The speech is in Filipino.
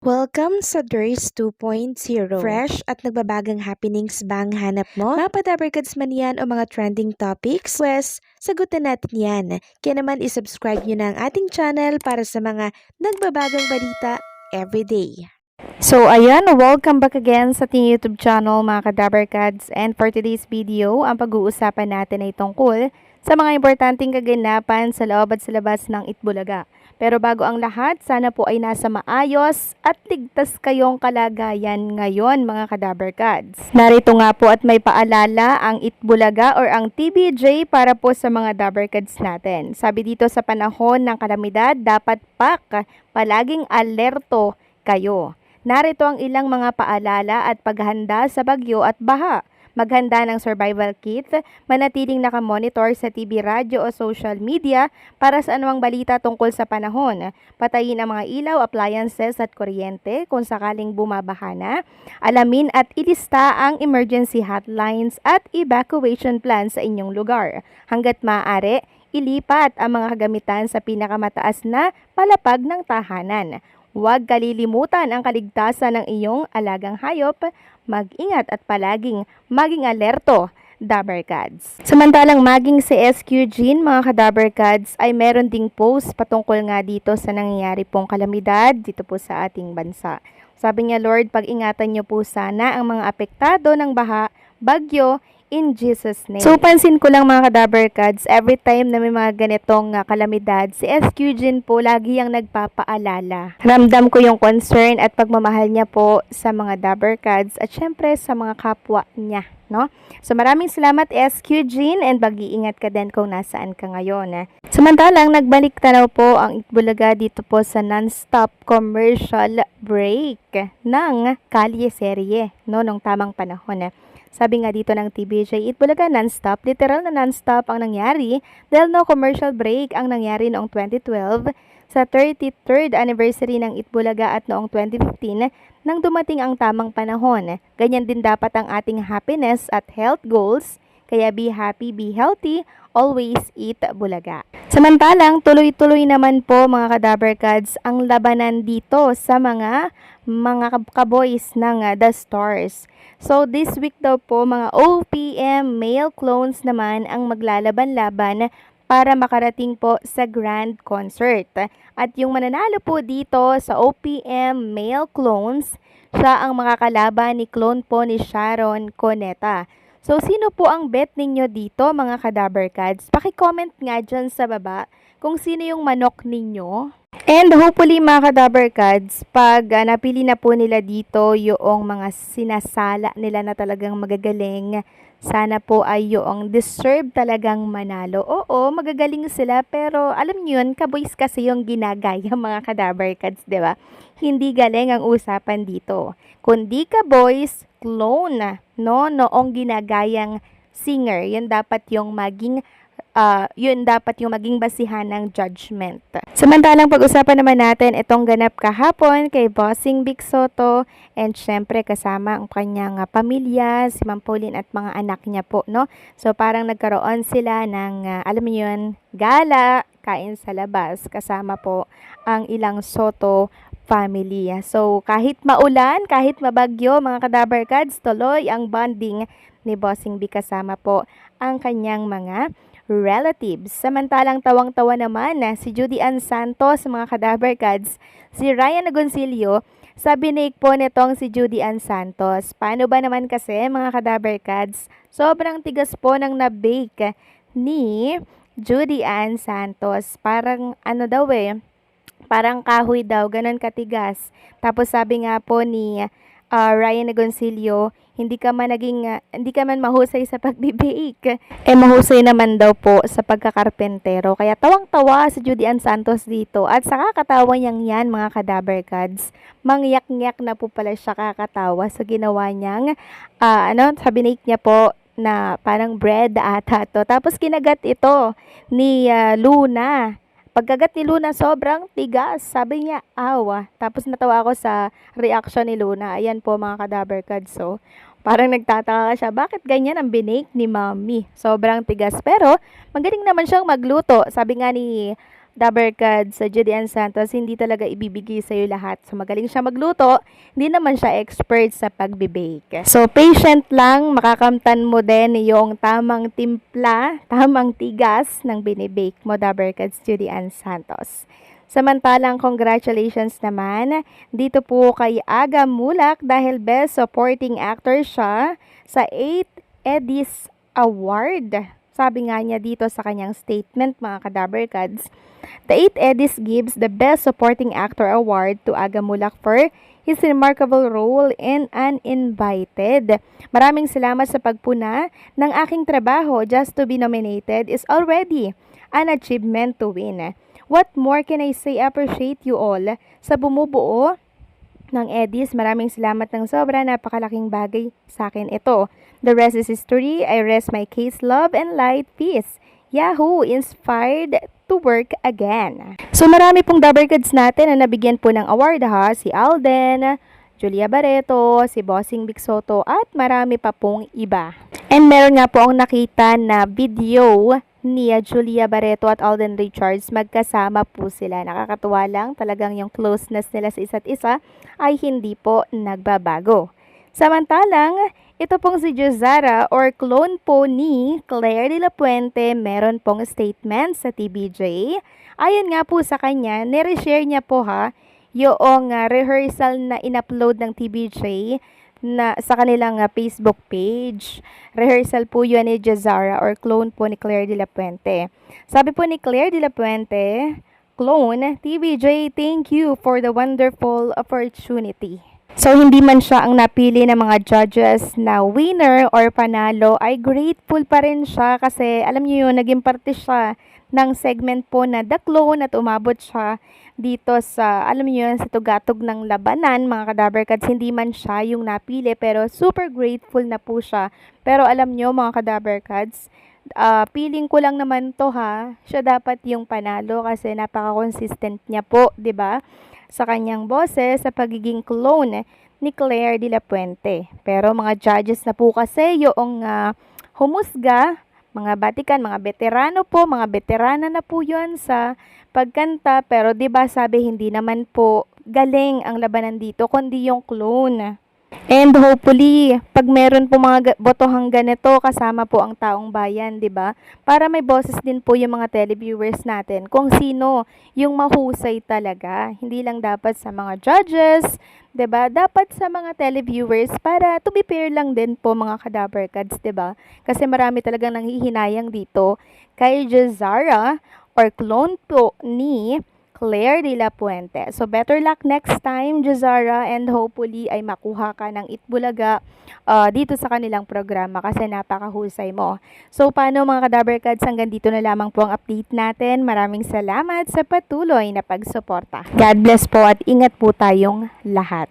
Welcome sa DRS 2.0. Fresh at nagbabagang happenings bang hanap mo? Mga padabarkads man yan o mga trending topics? Pwes, sagutin natin yan. Kaya naman isubscribe nyo na ang ating channel para sa mga nagbabagang balita everyday. So ayan, welcome back again sa ating YouTube channel mga Kadabarkads, and for today's video, ang pag-uusapan natin ay tungkol sa mga importanteng kaganapan sa loob at sa labas ng Itbulaga. Pero bago ang lahat, sana po ay nasa maayos at ligtas kayong kalagayan ngayon mga Kadabarkads. Narito nga po at may paalala ang Itbulaga or ang TBJ para po sa mga Dabarkads natin. Sabi dito, sa panahon ng kalamidad, dapat palaging alerto kayo. Narito ang ilang mga paalala at paghahanda sa bagyo at baha. Maghanda ng survival kit, manatiling nakamonitor sa TV, radyo o social media para sa anumang balita tungkol sa panahon. Patayin ang mga ilaw, appliances at kuryente kung sakaling bumabaha na. Alamin at ilista ang emergency hotlines at evacuation plan sa inyong lugar. Hanggat maaari, ilipat ang mga kagamitan sa pinakamataas na palapag ng tahanan. Huwag kalilimutan ang kaligtasan ng iyong alagang hayop. Mag-ingat at palaging maging alerto, Dabarkads. Samantalang maging si SQ Jean, mga Kadabarkads, ay meron ding post patungkol nga dito sa nangyayari pong kalamidad dito po sa ating bansa. Sabi niya, Lord, pag-ingatan niyo po sana ang mga apektado ng baha, bagyo, in Jesus' name. So, pansin ko lang mga Kadabarkads, every time na may mga ganitong kalamidad, si SQ Jean po lagi ang nagpapaalala. Ramdam ko yung concern at pagmamahal niya po sa mga Dabarkads at syempre sa mga kapwa niya, no? So, maraming salamat SQ Jean, and mag-iingat ka din kung nasaan ka ngayon. Samantalang, nagbalik tanaw po ang Itbulaga dito po sa non-stop commercial break ng Kalye Serye, no, nung tamang panahon. Sabi nga dito ng TBJ, Itbulaga non-stop, literal na non-stop ang nangyari dahil no commercial break ang nangyari noong 2012 sa 33rd anniversary ng Itbulaga at noong 2015 nang dumating ang tamang panahon. Ganyan din dapat ang ating happiness at health goals, kaya be happy, be healthy, always eat bulaga. Samantalang, tuloy-tuloy naman po mga Kadabarkads ang labanan dito sa mga kaboys ng The Stars. So this week daw po mga OPM male clones naman ang maglalaban-laban para makarating po sa grand concert. At yung mananalo po dito sa OPM male clones, siya ang makakalaban ni clone po ni Sharon Cuneta. So, sino po ang bet ninyo dito mga Kadabarkads? Paki-comment nga dyan sa baba kung sino yung manok ninyo. And hopefully mga Kadabarkads, pag napili na po nila dito yung mga sinasala nila na talagang magagaling, sana po ay yung deserve talagang manalo. Oo, magagaling sila, pero alam nyo yun, kaboys kasi yung ginagaya mga Kadabarkads, di ba? Hindi galing ang usapan dito. Kundi kaboys, clone, no? Noong ginagayang singer, yun dapat yung maging basihan ng judgment. Samantalang pag-usapan naman natin itong ganap kahapon kay Bossing Vic Sotto, and syempre kasama ang kanyang pamilya, si Ma'am Pauline at mga anak niya po, no? So parang nagkaroon sila ng alam niyo yun, gala, kain sa labas kasama po ang ilang Sotto family. So kahit maulan, kahit mabagyo mga Kadabarkads, tuloy ang bonding ni Bossing Vic kasama po ang kanyang mga relatives. Samantalang tawang-tawa naman si Judy Ann Santos, mga Kadabarkads, si Ryan Agoncillo. Sabi ni po nitong si Judy Ann Santos, paano ba naman kasi mga Kadabarkads, sobrang tigas po ng na-bake ni Judy Ann Santos. Parang ano daw parang kahoy daw, ganun katigas. Tapos sabi nga po ni Ryan Agoncillo, hindi ka man mahusay sa pagbibake. Mahusay naman daw po sa pagkakarpentero. Kaya tawang-tawa si Judy Ann Santos dito. At sa kakatawa niyang yan, mga Kadabarkads, mangyak-ngyak na po pala siya kakatawa sa ginawa niyang, sabi niya po, na parang bread ata to. Tapos kinagat ito ni Luna. Pagkagat ni Luna, sobrang tigas. Sabi niya, awa. Tapos natawa ako sa reaction ni Luna. Ayan po mga Kadabarkads. So, parang nagtataka ka siya, bakit ganyan ang binake ni Mommy? Sobrang tigas. Pero, magaling naman siyang magluto. Sabi nga ni Dabarkad sa Judy Ann Santos, hindi talaga ibibigay sa'yo lahat. So, magaling siya magluto, hindi naman siya expert sa pagbe-bake. So, patient lang, makakamtan mo din yung tamang timpla, tamang tigas ng binibake mo, Dabarkad Judy Ann Santos. Samantalang congratulations naman dito po kay Aga Mulak dahil Best Supporting Actor siya sa 8th Edis Award. Sabi nga niya dito sa kanyang statement, mga Kadabarkads, the 8th Edis gives the Best Supporting Actor Award to Aga Mulak for his remarkable role in Uninvited. Maraming salamat sa pagpuna ng aking trabaho. Just to be nominated is already an achievement to win. What more can I say? Appreciate you all sa bumubuo ng Edis. Maraming salamat ng sobra. Napakalaking bagay sa akin ito. The rest is history. I rest my case. Love and light. Peace. Yahoo! Inspired to work again. So marami pong Dabarkads natin na nabigyan po ng award ha. Si Alden, Julia Barreto, si Bossing Vic Soto at marami pa pong iba. And meron nga po akong nakita na video ni Julia Barreto at Alden Richards, magkasama po sila. Nakakatuwa lang, talagang yung closeness nila sa isa't isa ay hindi po nagbabago. Samantalang, ito pong si Jozara or clone po ni Claire de la Puente, meron pong statement sa TBJ. Ayon nga po sa kanya, nire-share niya po ha, yung rehearsal na in-upload ng TBJ na sa kanilang Facebook page. Rehearsal po yun ni Jozara or clone po ni Claire de la Puente. Sabi po ni Claire de la Puente, clone, TBJ, thank you for the wonderful opportunity. So, hindi man siya ang napili ng mga judges na winner or panalo, ay grateful pa rin siya kasi alam niyo yun, naging parte siya ng segment po na The Clone at umabot siya dito sa, alam niyo yun, sa tugatog ng labanan, mga Kadabarkads. Hindi man siya yung napili pero super grateful na po siya. Pero alam niyo mga Kadabarkads, feeling ko lang naman to ha, siya dapat yung panalo kasi napaka-consistent niya po, 'di ba? Sa kanyang boses sa pagiging clone ni Claire de la Puente. Pero mga judges na po kasi yung humusga, mga batikan, mga veterano po, mga veterana na po yun sa pagkanta. Pero 'di ba sabi hindi naman po galing ang labanan dito kundi yung clone. And hopefully, pag meron po mga botohang ganito, kasama po ang taong bayan, 'di ba? Para may boses din po yung mga televiewers natin kung sino yung mahusay talaga. Hindi lang dapat sa mga judges, 'di ba? Dapat sa mga televiewers para to be fair lang din po mga Kadabarkads, 'di ba? Kasi marami talagang nanghihinayang dito kay Jozara or clone po ni Claire de la Puente. So, better luck next time, Jozara, and hopefully ay makuha ka ng Itbulaga dito sa kanilang programa kasi napakahusay mo. So, paano mga Kadabarkads, hanggang dito na lamang po ang update natin. Maraming salamat sa patuloy na pagsuporta. God bless po at ingat po tayong lahat.